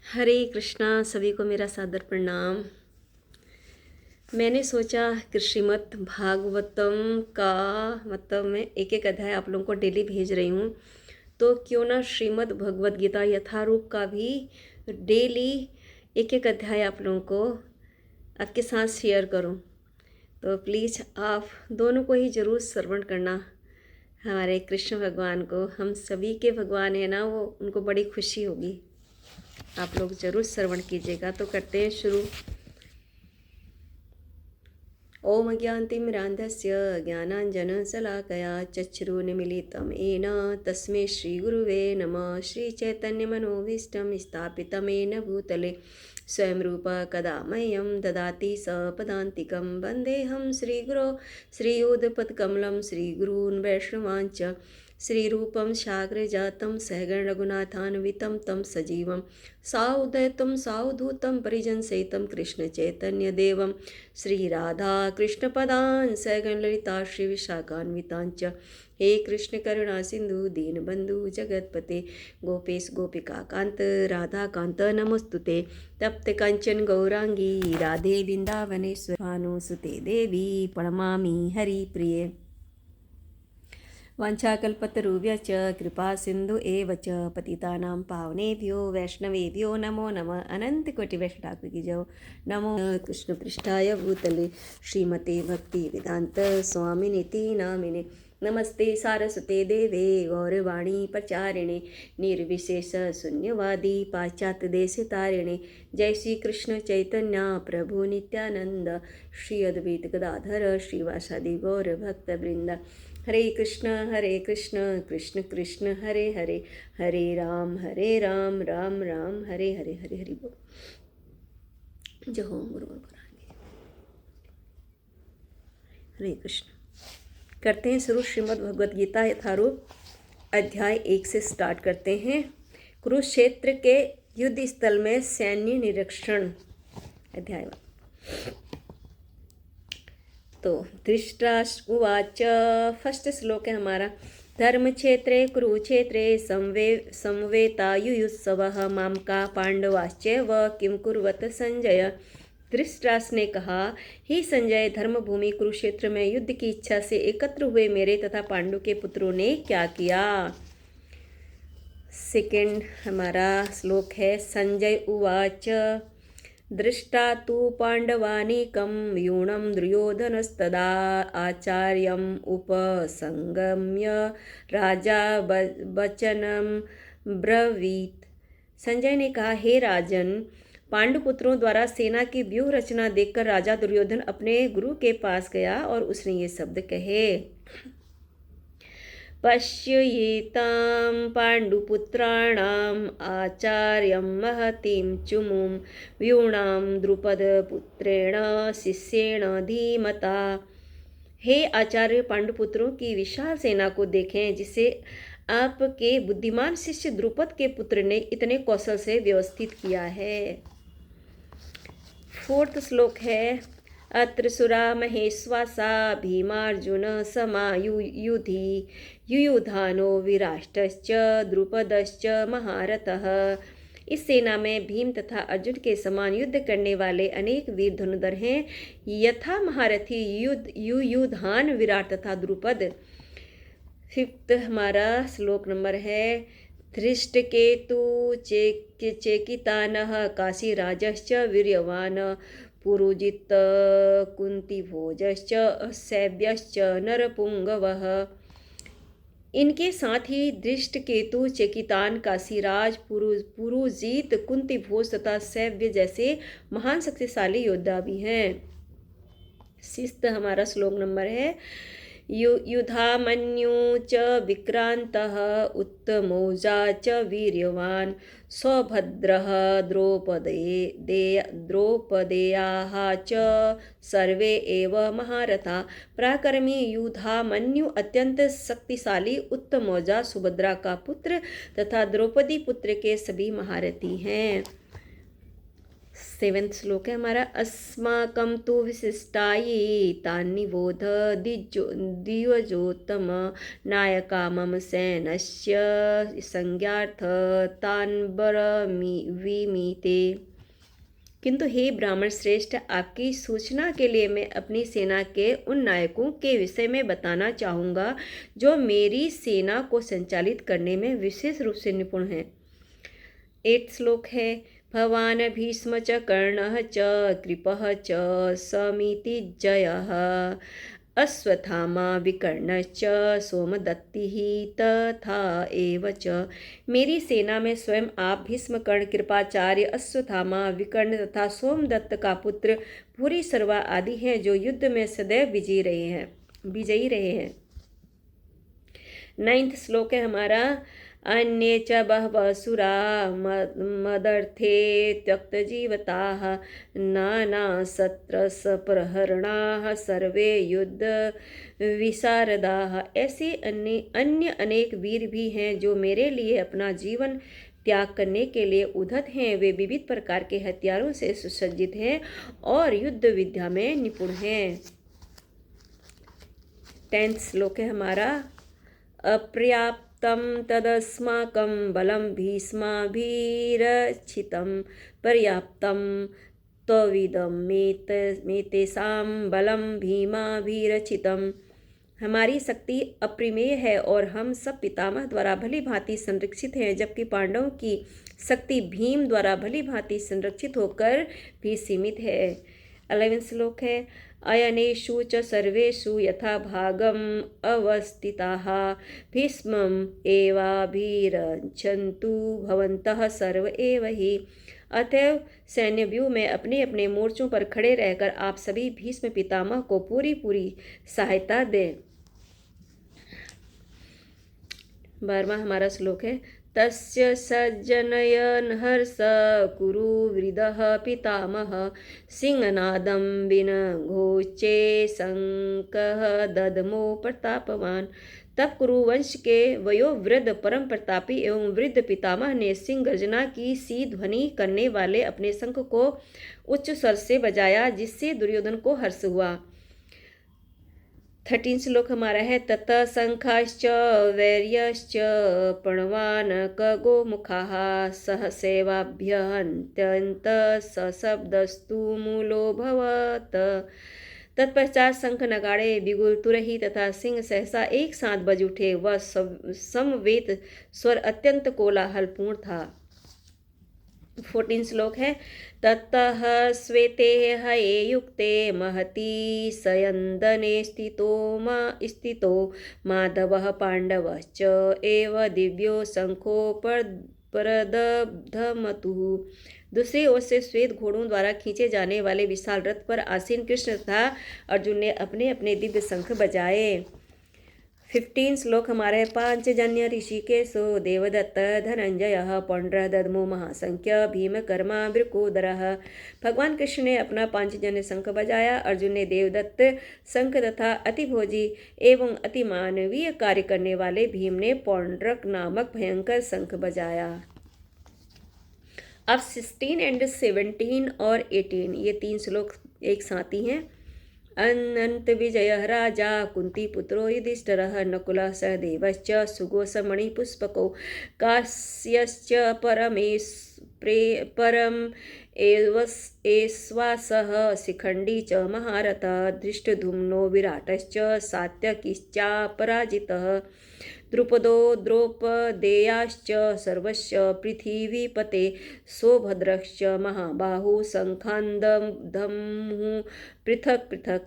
हरे कृष्णा। सभी को मेरा सादर प्रणाम। मैंने सोचा कि श्रीमद् भागवतम का मतलब मैं एक एक अध्याय आप लोगों को डेली भेज रही हूँ, तो क्यों ना श्रीमद् भगवद गीता यथारूप का भी डेली एक एक अध्याय आप लोगों को आपके साथ शेयर करूँ। तो प्लीज़ आप दोनों को ही ज़रूर श्रवण करना। हमारे कृष्ण भगवान को, हम सभी के भगवान है ना, वो उनको बड़ी खुशी होगी। आप लोग ज़रूर श्रवण कीजिएगा। तो करते हैं शुरू। ओम ज्ञानतिमिरान्धस्य ज्ञानाञ्जनशलाकया चक्षुरुन्मीलितं येन तस्मै श्रीगुरुवे नमः। श्रीचैतन्यमनोभीष्टं स्थापितं येन भूतले स्वयं रूपा कदा मह्यं ददाति सपदान्तिकं। वन्देऽहं श्रीगुरो श्रीयुतपदकमलं श्रीगुरून् वैष्णवांश्च श्रीरूपं साग्रजातं सहगण रघुनाथान्वितं तं सजीवं साउदयितं सावधूतं परिजनसहितं कृष्णचैतन्यदेवं श्रीराधा कृष्णपदान् सहगण ललिता श्रीविशाखान्वितांश्च। हे कृष्ण करुणा सिंधु दीनबंधु जगतपते गोपेश गोपिका कांत राधा कांत नमोस्तुते। तप्त कंचन गौरांगी राधे वृंदावनेश्वर भानुसुते देवी प्रणमामि हरिप्रिये। वाञ्छाकल्पतरुभ्यश्च कृपा सिंधु एव च पतितानां पावनेभ्यो वैष्णवेभ्यो नमो नमः। अनंत कोटि वैष्णव ठाकुर की जय। नमो कृष्ण पृष्ठाय भूतले श्रीमते भक्ति वेदांत स्वामिनीति नामिने। नमस्ते सारस्वते देवे गौरवाणी प्रचारिणे निर्विशेष शून्यवादी पाश्चात्य देश तारिणे। जय श्री कृष्ण चैतन्य प्रभु नित्यानंद श्री अद्वैत गदाधर श्रीवासादि गौर भक्त वृंद। हरे कृष्ण कृष्ण कृष्ण हरे हरे, हरे राम राम राम हरे हरे, हरे हरि बोल। जय हो गुरु गोरखनाथ। हरे कृष्ण। करते हैं शुरू श्रीमद् भगवद गीता यथारूप अध्याय 1 से स्टार्ट करते हैं। कुरुक्षेत्र के युद्ध स्थल में सैन्य निरीक्षण। अध्याय 1। तो धृतराष्ट्र उवाच, फर्स्ट श्लोक है हमारा। धर्म क्षेत्रे कुरुक्षेत्रे समवेतायुयुत्सवः मामका पांडवाश्चैव किं कुर्वत संजय। धृतराष्ट्र ने कहा, हे संजय, धर्मभूमि कुरुक्षेत्र में युद्ध की इच्छा से एकत्र हुए मेरे तथा पांडु के पुत्रों ने क्या किया। सेकेंड हमारा श्लोक है। संजय उवाच, दृष्टा तु पाण्डवानीकं व्यूणं दुर्योधनस्तदा आचार्यम् उपसंगम्य राजा वचनं ब्रवीत। संजय ने कहा, हे राजन, पांडुपुत्रों द्वारा सेना की व्यूह रचना देखकर राजा दुर्योधन अपने गुरु के पास गया और उसने ये शब्द कहे। पश्येतां पाण्डुपुत्राणाम् आचार्यं महतीं चुमुं व्यूणां द्रुपदपुत्रेण शिष्येण धीमता। हे आचार्य, पांडुपुत्रों की विशाल सेना को देखें जिसे आपके बुद्धिमान शिष्य द्रुपद के पुत्र ने इतने कौशल से व्यवस्थित किया है। फोर्थ श्लोक है। अत्र सुरा महेश्वासा भीमार्जुन समायुयुधि युयुधानो विराष्टश्च द्रुपदश्च महारथः। इस सेना में भीम तथा अर्जुन के समान युद्ध करने वाले अनेक वीर धनुर्धर हैं, यथा महारथी युयुधान, विराट तथा द्रुपद। फिफ्थ हमारा श्लोक नंबर है। धृष्टकेतु चेकितानः काशीराजश्च वीर्यवान पुरुजित कुंतीभोजश्च सैव्यश्च नरपुंगवः। इनके साथ ही धृष्टकेतु, चेकितान, काशीराज, पुरुजित, कुंतीभोज तथा सैव्य जैसे महान शक्तिशाली योद्धा भी हैं। सिक्स्थ हमारा श्लोक नंबर है। युधामन्यु च विक्रांतः उत्तमौजा च वीर्यवान सौभद्रः द्रौपदेयाः च सर्वे एव महारथा। पराक्रमी युधामन्यु अत्यंत शक्तिशाली उत्तमौजा सुभद्रा का पुत्र तथा द्रौपदी पुत्र के सभी महारथी हैं। सेवेंथ श्लोक है हमारा। अस्माकं तु विशिष्टायै तान्निबोध दिव्यजोत्तम नायका मम सैन्यस्य संज्ञार्थ तान् ब्रवीमि। किंतु हे ब्राह्मण श्रेष्ठ, आपकी सूचना के लिए मैं अपनी सेना के उन नायकों के विषय में बताना चाहूँगा जो मेरी सेना को संचालित करने में विशेष रूप से निपुण हैं। 8 श्लोक है। भवान् भीष्म च कर्णः च कृपः च समितिज्जयः अश्वत्थामा विकर्णश्च सोमदत्तिः तथा एव च। मेरी सेना में स्वयं आप भीष्म, कर्ण, कृपाचार्य, अश्वत्थामा, विकर्ण तथा सोमदत्त का पुत्र भूरिश्रवा आदि हैं जो युद्ध में सदैव विजयी रहे हैं। 9th श्लोक है हमारा। अन्ये च बहवः सुरा मदर्थे त्यक्तजीवताः नानाशस्त्रप्रहरणाः सर्वे युद्ध विशारदाः। ऐसे अन्य अनेक वीर भी हैं जो मेरे लिए अपना जीवन त्याग करने के लिए उद्धत हैं। वे विविध प्रकार के हथियारों से सुसज्जित हैं और युद्ध विद्या में निपुण हैं। 10th श्लोक है हमारा। अपर्याप्तं तदस्माकं बलं भीष्माभिरक्षितं पर्याप्तं त्वविदं मेतेषां बलं भीमाभिरक्षितं। हमारी शक्ति अप्रमेय है और हम सब पितामह द्वारा भली भांति संरक्षित हैं, जबकि पांडवों की शक्ति भीम द्वारा भली भांति संरक्षित होकर भी सीमित है। 11 श्लोक है। अयनेषु च सर्वेषु यथा भागम अवस्थिताः भीष्मम् एवाभिरक्षन्तु भवन्तः सर्व एव हि। अतएव सैन्य व्यूह में अपने अपने मोर्चों पर खड़े रहकर आप सभी भीष्म पितामह को पूरी सहायता दें। 12वां हमारा श्लोक है। तस्य सज्जनयन् हर्ष कुरु वृदः पितामह सिंहनादं विनघोचे शंकः ददमो प्रतापवान। तब कुरुवंश के वयोवृद्ध परम प्रतापी एवं वृद्ध पितामह ने सिंह गर्जना की सी ध्वनि करने वाले अपने शंख को उच्च स्वर से बजाया, जिससे दुर्योधन को हर्ष हुआ। 13 श्लोक हमारा है। ततः शंखाश्च वैर्यश्च प्रणवान् खगोमुखाः सहसैवाभ्यहन्त्यन्त सशब्दस्तु मूलोऽभवत्। तत्पश्चात शंख, नगाड़े, बिगुल, तुरही तथा सिंह सहसा एक साथ बज उठे। वह समवेत स्वर अत्यंत कोलाहलपूर्ण था। 14 श्लोक है। ततः श्वेते हये युक्ते महती सयन्दने स्थितो माधवः पाण्डवश्च एव दिव्यो शंखो प्रदब्धमतुः। दूसरी ओर से श्वेत घोड़ों द्वारा खींचे जाने वाले विशाल रथ पर आसीन कृष्ण तथा अर्जुन ने अपने अपने दिव्य शंख बजाए। 15 श्लोक हमारे। पांचजन्य ऋषिकेशो देवदत्त धनंजय पौंड्र दद्मो महासंख्य भीमकर्मा वृकोदरः। भगवान कृष्ण ने अपना पांचजन्य शंख बजाया। अर्जुन ने देवदत्त शंख तथा अतिभोजी एवं अति मानवीय कार्य करने वाले भीम ने पौंड्रक नामक भयंकर शंख बजाया। अब 16 एंड 17 और 18 ये 3 श्लोक एक साथ ही हैं। अनंत विजय राजा कुंती पुत्रो युधिष्ठिरः नकुलः सहदेवश्च सुघोषमणिपुष्पको काश्यश्च परम एश्वासः शिखण्डी च महारथः धृष्टद्युम्नो विराटश्च सात्यकिश्चापराजितः द्रुपदो द्रौपदेयाश्च सर्वश्च पृथिवीपते सौभद्रश्च महाबाहु शंखान्दधमुः पृथक पृथक।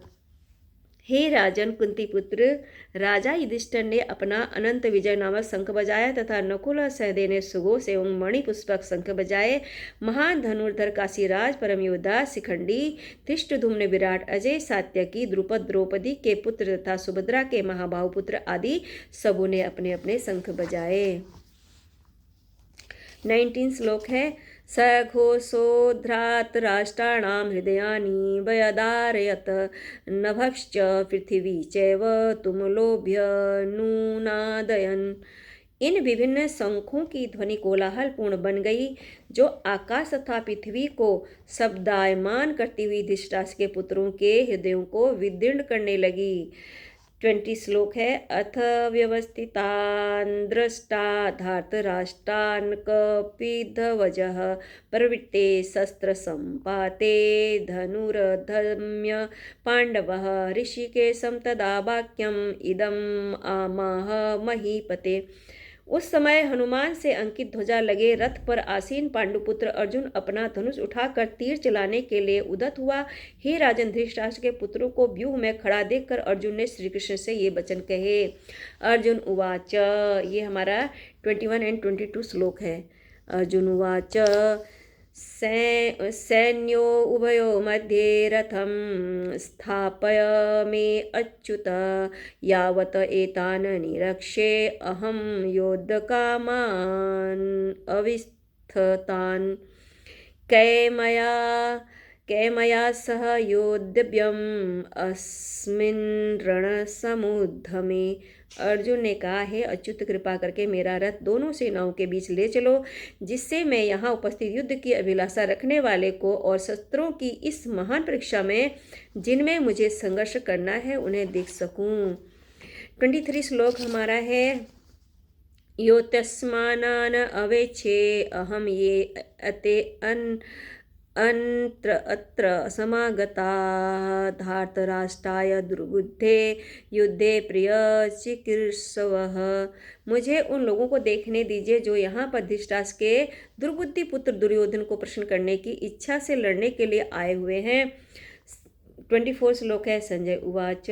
हे राजन कुंती पुत्र, राजा युधिष्ठिर ने अपना अनंत विजय नामक शंख बजाया तथा नकुल और सहदेव ने सुघोष एवं मणिपुष्पक शंख बजाए। महान धनुर्धर काशीराज, परम योद्धा शिखंडी, धृष्टद्युम्न विराट, अजय, सात्यकी, द्रुपद, द्रौपदी के पुत्र तथा सुभद्रा के महाबाहु पुत्र आदि सबों ने अपने अपने शंख बजाए। 19 श्लोक है। सघोषोद्धरात् राष्ट्राणां हृदयानि व्यदारयत् नभश्च पृथिवी चैव तुमुलोऽभ्यनुनादयन्। इन विभिन्न शंखों की ध्वनि कोलाहल पूर्ण बन गई, जो आकाश तथा पृथ्वी को शब्दायमान करती हुई धृतराष्ट्र के पुत्रों के हृदयों को विदीर्ण करने लगी। 20 श्लोक है। अथ व्यवस्थितान् दृष्टा धार्तराष्ट्रान् कपिध्वजः प्रवृत्ते शस्त्रसम्पाते धनुरधम्य पाण्डवः ऋषिकेशं तदा वाक्यम् इदम् आमाह महीपते। उस समय हनुमान से अंकित ध्वजा लगे रथ पर आसीन पांडुपुत्र अर्जुन अपना धनुष उठाकर तीर चलाने के लिए उद्यत हुआ। हे राजन, धृतराष्ट्र के पुत्रों को व्यूह में खड़ा देखकर अर्जुन ने श्री कृष्ण से ये वचन कहे। अर्जुन उवाच, ये हमारा 21 एंड 22 श्लोक है। अर्जुन उवाच, सैन्यो उभयो मध्ये रथं स्थापय मे अच्युत, यावत एतान् निरक्ष्ये अहं योद्धकामान् अविस्थतान्। कैमया सह योद्धव्यम् अस्मिन् रणसमुद्यमे। अर्जुन ने कहा, हे अच्युत, कृपा करके मेरा रथ दोनों सेनाओं के बीच ले चलो, जिससे मैं यहाँ उपस्थित युद्ध की अभिलाषा रखने वाले को और शस्त्रों की इस महान परीक्षा में जिनमें मुझे संघर्ष करना है उन्हें देख सकूं। 23 श्लोक हमारा है। यो तस्मान् अवेक्षे अहम ये अते अत्र समागता धार्तराष्ट्राय दुर्बुद्धे युद्धे प्रिय चिकीर्षवः। मुझे उन लोगों को देखने दीजिए जो यहाँ पर धृतराष्ट्र के दुर्बुद्धि पुत्र दुर्योधन को प्रसन्न करने की इच्छा से लड़ने के लिए आए हुए हैं। 24 श्लोक है। संजय उवाच,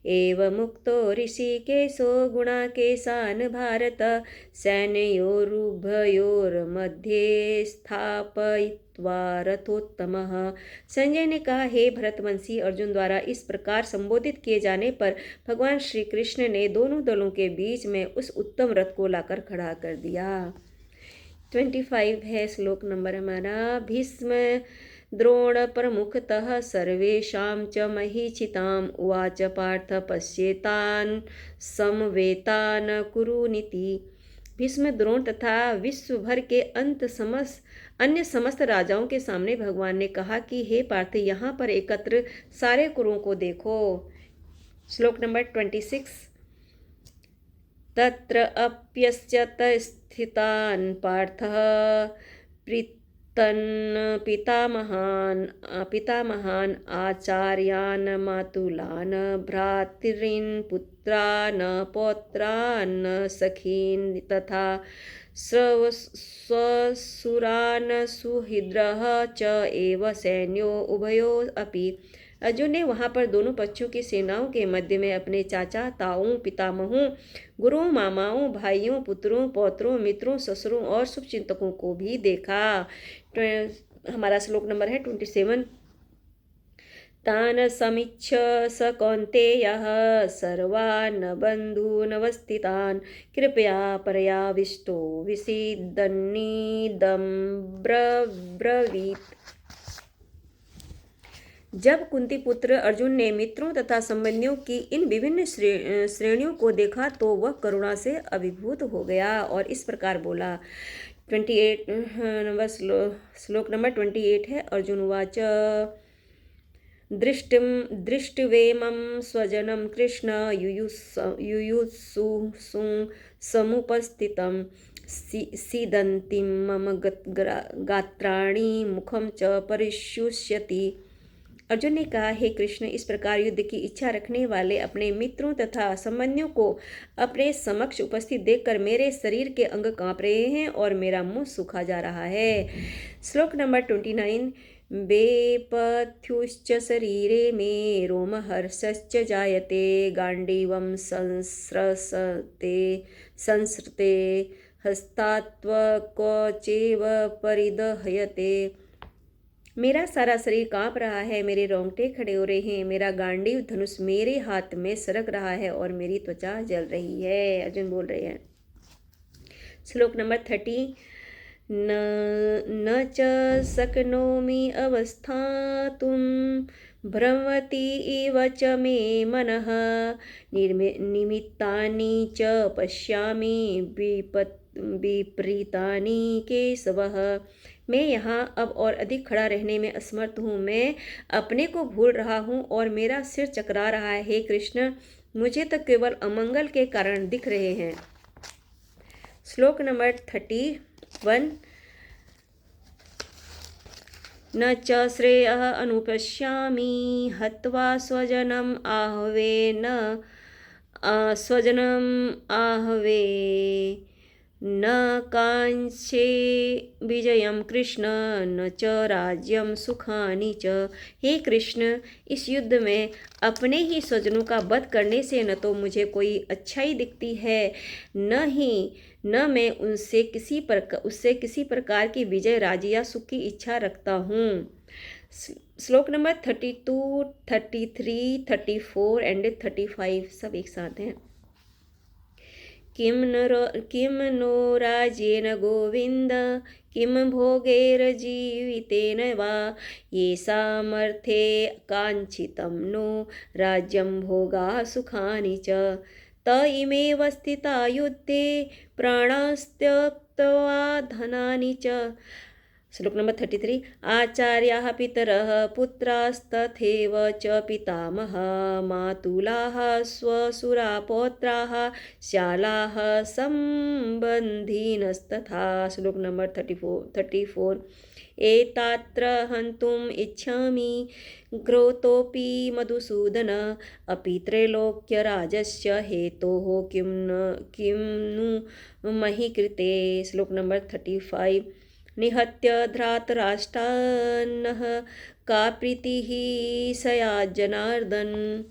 एवमुक्तो ऋषिकेशो गुणाकेशान् भारत सैन्योरुभयोर्मध्ये स्थापयित्वा रथोत्तमः। संजय ने कहा, हे भरतवंशी अर्जुन द्वारा इस प्रकार संबोधित किए जाने पर भगवान श्री कृष्ण ने दोनों दलों के बीच में उस उत्तम रथ को लाकर खड़ा कर दिया। 25 है श्लोक नंबर हमारा। भीष्म द्रोण प्रमुखतः सर्वेषां च महीचिताम् उवाच पार्थ पश्येतान् समवेतान् कुरुनीति। भीष्म, द्रोण तथा विश्व भर के अन्य समस्त राजाओं के सामने भगवान ने कहा कि हे पार्थ, यहाँ पर एकत्र सारे कुरुओं को देखो। श्लोक नंबर 26। तत्र अप्यस्यत स्थितान् पार्थः तन् पितामहान् आचार्यान् मातुलान् भ्रातॄन् पुत्रान् पौत्रान् सखीन् तथा स्वसुरान् सुहृदः च एव सैन्यो उभयो अपि। अर्जुन ने वहाँ पर दोनों पक्षों की सेनाओं के मध्य में अपने चाचा ताऊं, पितामहों, गुरुओं, मामाओं, भाइयों, पुत्रों, पौत्रों, मित्रों, ससुरों और शुभचिंतकों को भी देखा। हमारा श्लोक नंबर है 27। तान् समीक्ष स कौन्तेयः सर्वान् बन्धूनवस्थितान् कृपया पर्याविष्टो विषीदन्निदं ब्रवीत्। जब कुंती पुत्र अर्जुन ने मित्रों तथा संबंधियों की इन विभिन्न श्रेणियों को देखा तो वह करुणा से अभिभूत हो गया और इस प्रकार बोला। 28 नंबर श्लोक नंबर 28 है। अर्जुन उवाच, दृष्ट्वेमं स्वजनं कृष्ण युयुत्सु समुपस्थितं सीदन्तीं मम गात्राणि मुखं च परिशुष्यति। अर्जुन ने कहा, हे कृष्ण, इस प्रकार युद्ध की इच्छा रखने वाले अपने मित्रों तथा संबंधियों को अपने समक्ष उपस्थित देखकर मेरे शरीर के अंग कांप रहे हैं और मेरा मुंह सूखा जा रहा है। श्लोक नंबर 29। वेपथ्युश्च शरीरे मे रोमहर्षश्च जायते गाण्डीवं संसृते हस्तात्वक्वचैव परिदह्यते। मेरा सारा शरीर कांप रहा है, मेरे रोंगटे खड़े हो रहे हैं, मेरा गांडीव धनुष मेरे हाथ में सरक रहा है और मेरी त्वचा जल रही है। अर्जुन बोल रहे हैं। श्लोक नंबर 30। न च शक्नोमि अवस्थातुं भ्रमति इव च मे मनः निमित्तानि च पश्यामि विपरीतानि केशवः। मैं यहाँ अब और अधिक खड़ा रहने में असमर्थ हूँ। मैं अपने को भूल रहा हूँ और मेरा सिर चकरा रहा है। हे कृष्ण, मुझे तो केवल अमंगल के कारण दिख रहे हैं। श्लोक नंबर 31। न च श्रेयः अनुपश्यामि हत्वा स्वजनम् आहवे न स्वजनम् आहवे न कांक्षे विजयम कृष्ण न च राज्यम सुखानि च। हे कृष्ण, इस युद्ध में अपने ही स्वजनों का वध करने से न तो मुझे कोई अच्छाई दिखती है, न मैं उससे किसी प्रकार की विजय, राज्य या सुख की इच्छा रखता हूँ। श्लोक नंबर 32, 33, 34 एंड 35 सब एक साथ हैं। किम नो राज्येन गोविंद किम भोगैर्जीवितेन वा येषामर्थे काञ्चितं नो राज्यं भोगाः सुखानि च त इमेव स्थिता युद्धे प्राणास्त्यक्त्वा धनानि च। श्लोक नंबर 33। आचार्याः पितरः पुत्रास्तथैव च पितामहः मातुलाः स्वसुरा पौत्राः शालाः सम्बन्धिनस्तथा। श्लोक नंबर 34। एतात्र हन्तुम् इच्छामि क्रोधोऽपि मधुसूदन अपि त्रैलोक्यराजस्य हेतोः किं नु मही कृते। श्लोक नंबर 35। निहत्य धृतराष्ट्रान्नः का प्रीतिः सया जनार्दन।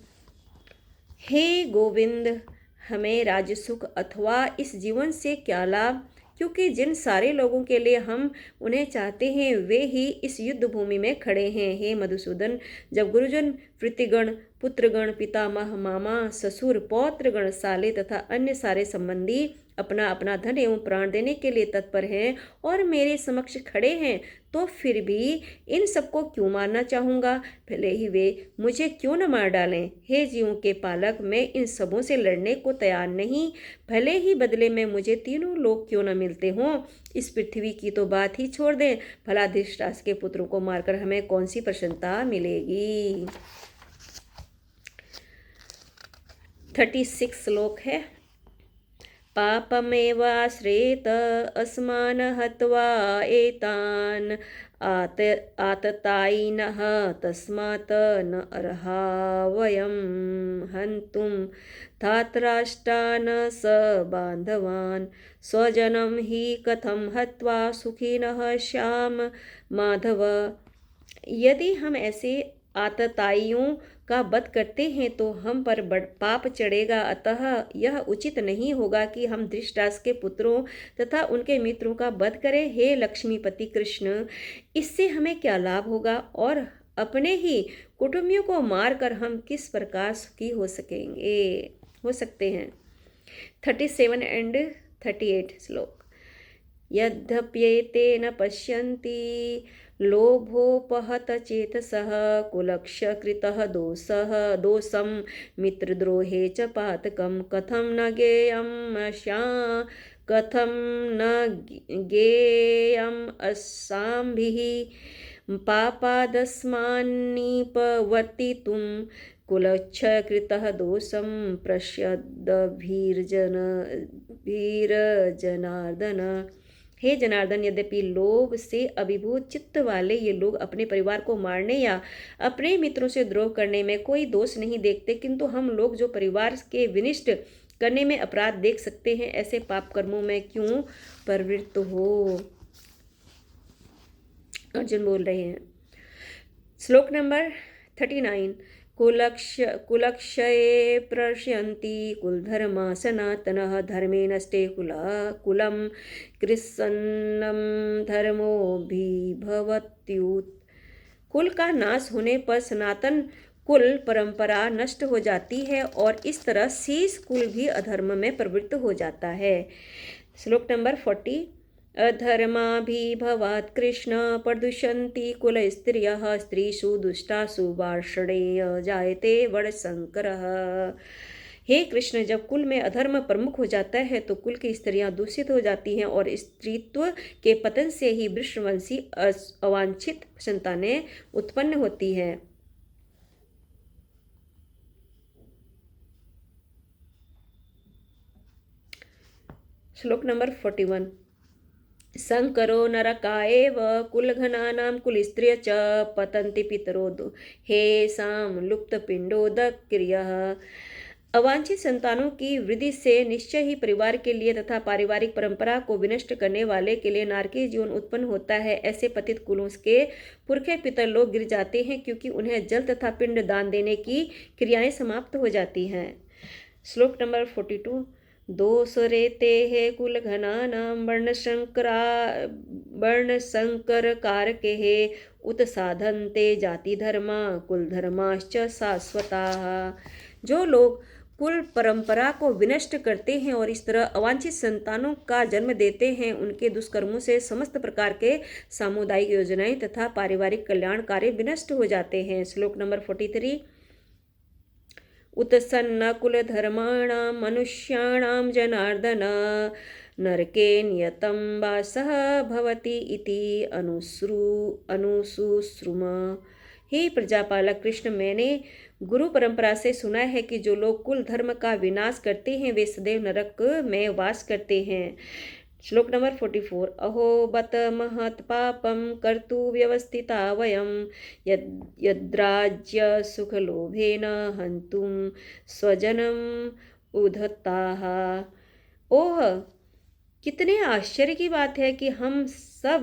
हे गोविंद, हमें राज्य सुख अथवा इस जीवन से क्या लाभ, क्योंकि जिन सारे लोगों के लिए हम उन्हें चाहते हैं वे ही इस युद्ध भूमि में खड़े हैं। हे मधुसूदन, जब गुरुजन, प्रीतिगण, पुत्रगण, पितामह, मामा, ससुर, पौत्रगण, साले तथा अन्य सारे संबंधी अपना अपना धन एवं प्राण देने के लिए तत्पर हैं और मेरे समक्ष खड़े हैं, तो फिर भी इन सबको क्यों मारना चाहूँगा, भले ही वे मुझे क्यों न मार डालें। हे जीवों के पालक, मैं इन सबों से लड़ने को तैयार नहीं, भले ही बदले में मुझे तीनों लोग क्यों न मिलते हों। इस पृथ्वी की तो बात ही छोड़ दें, भला धृतराष्ट्र के पुत्रों को मारकर हमें कौन सी प्रसन्नता मिलेगी। 36 श्लोक है। पापमेवाश्रेत अस्मान् हत्वा एतान् आततायिनः तस्मात् न अर्हा वयं हन्तुं धातराष्ट्रान् सबान्धवान् स्वजनं हि कथं हत्वा सुखिनः स्याम माधव। यदि हम ऐसे आतताइयों का वध करते हैं तो हम पर पाप चढ़ेगा, अतः यह उचित नहीं होगा कि हम धृतराष्ट्र के पुत्रों तथा उनके मित्रों का वध करें। हे लक्ष्मीपति कृष्ण, इससे हमें क्या लाभ होगा और अपने ही कुटुंबियों को मारकर हम किस प्रकार सुखी हो सकते हैं। 37 एंड 38 श्लोक। यद्यप्येते न पश्यन्ति लोभोपहत चेतसः कुलक्षकृतः दोषं मित्रद्रोहे च पातकं कथं न गेयम् अस्साभिः पापादस्मान्निपवर्तितुं कुलक्षकृतः दोषं प्रश्यद्भिर्जनार्दन। हे जनार्दन, यद्यपि लोभ से अभिभूत चित्त वाले ये लोग अपने परिवार को मारने या अपने मित्रों से द्रोह करने में कोई दोष नहीं देखते, किंतु हम लोग जो परिवार के विनिष्ट करने में अपराध देख सकते हैं, ऐसे पाप कर्मों में क्यों प्रवृत्त हो। अर्जुन बोल रहे हैं। श्लोक नंबर 39। कुलक्षये प्रश्यन्ति कुलधर्मा सनातनः धर्मे नष्टे कुलं कृत्स्नं धर्मोऽभिभवत्युत। कुल का नाश होने पर सनातन कुल परंपरा नष्ट हो जाती है और इस तरह शेष कुल भी अधर्म में प्रवृत्त हो जाता है। श्लोक नंबर 40। अधर्माभिभवात् कृष्ण प्रदुष्यन्ति कुलस्त्रियः स्त्रीषु दुष्टासु वार्ष्णेय जायते वर्णशंकरः। हे कृष्ण, जब कुल में अधर्म प्रमुख हो जाता है तो कुल की स्त्रियां दूषित हो जाती हैं और स्त्रीत्व के पतन से ही वृषवंशी अवांछित संतानें उत्पन्न होती हैं। श्लोक नंबर 41। शंकरो नरकाएव कुलघनानां कुलस्त्रिय च पतन्ति पितरो हेषां लुप्तपिण्डोदक्रियः। अवांछित संतानों की वृद्धि से निश्चय ही परिवार के लिए तथा पारिवारिक परंपरा को विनष्ट करने वाले के लिए नारकीय जीवन उत्पन्न होता है। ऐसे पतित कुलों के पुरखे पितर लोग गिर जाते हैं क्योंकि उन्हें जल तथा पिंड दान देने की क्रियाएं समाप्त हो जाती हैं। श्लोक नंबर 42। दोषरेते हे कुलघनानां वर्णशंकरकारके हे उत साधन्ते जातिधर्मा कुलधर्माश्च शाश्वताः। जो लोग कुल परंपरा को विनष्ट करते हैं और इस तरह अवांछित संतानों का जन्म देते हैं, उनके दुष्कर्मों से समस्त प्रकार के सामुदायिक योजनाएं तथा पारिवारिक कल्याण कार्य विनष्ट हो जाते हैं। श्लोक नंबर 43। उत्सन्न कुलधर्माणां मनुष्याणां जनार्दन नरके नियतं वासः भवति इति अनुशुश्रुम। हे प्रजापालक कृष्ण, मैंने गुरु परंपरा से सुना है कि जो लोग कुल धर्म का विनाश करते हैं वे सदैव नरक में वास करते हैं। श्लोक नंबर 44। अहो बत महत् पापं कर्तु व्यवस्थिता वयं यद्राज्य सुखलोभेन हन्तुं स्वजनम उद्धताः। ओह, कितने आश्चर्य की बात है कि हम सब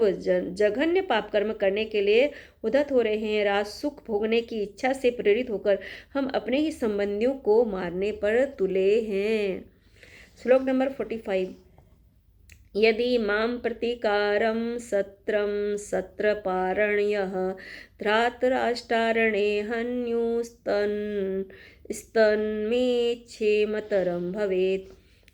जघन्य पाप कर्म करने के लिए उद्धत हो रहे हैं। राज सुख भोगने की इच्छा से प्रेरित होकर हम अपने ही संबंधियों को मारने पर तुले हैं। श्लोक नंबर 45। यदि मां प्रतीकारं सत्रं सत्रपारण्यः धृतराष्ट्रारणे हन्युस्तन्मे क्षेमतरं भवेत्।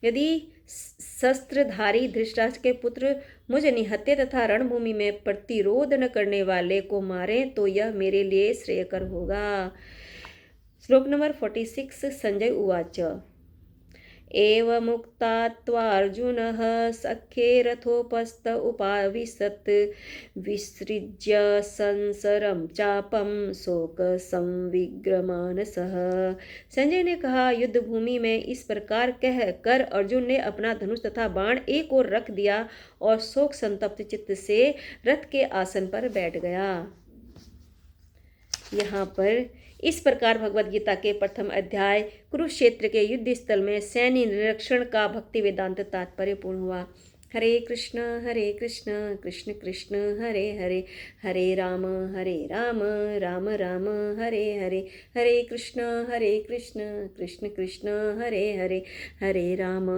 यदि शस्त्रधारी धृतराष्ट्र के पुत्र मुझ निहत्थे तथा रणभूमि में प्रतिरोध न करने वाले को मारें तो यह मेरे लिए श्रेयकर होगा। श्लोक नंबर 46। संजय उवाच। एवमुक्त्वार्जुनः सख्ये रथोपस्थ उपाविशत् विसृज्य संसरं चापं शोकसंविग्रमानसः। संजय ने कहा, युद्ध भूमि में इस प्रकार कह कर अर्जुन ने अपना धनुष तथा बाण एक ओर रख दिया और शोक संतप्त चित्त से रथ के आसन पर बैठ गया। यहाँ पर इस प्रकार भगवद गीता के प्रथम अध्याय कुरुक्षेत्र के युद्ध स्थल में सैन्य निरीक्षण का भक्ति वेदांत तात्पर्य पूर्ण हुआ। हरे कृष्ण कृष्ण कृष्ण हरे हरे, हरे राम राम राम हरे हरे, हरे कृष्ण कृष्ण कृष्ण हरे हरे, हरे राम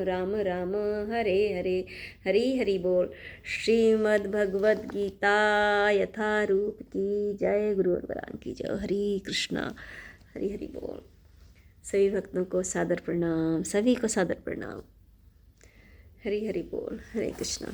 राम राम हरे हरे। हरि हरि बोल। श्रीमद् भगवद गीता यथारूप की जय। गुरु और वरान की जय। हरि कृष्णा। हरि हरि बोल। सभी भक्तों को सादर प्रणाम, सभी को सादर प्रणाम। हरि हरि बोल। हरे कृष्णा।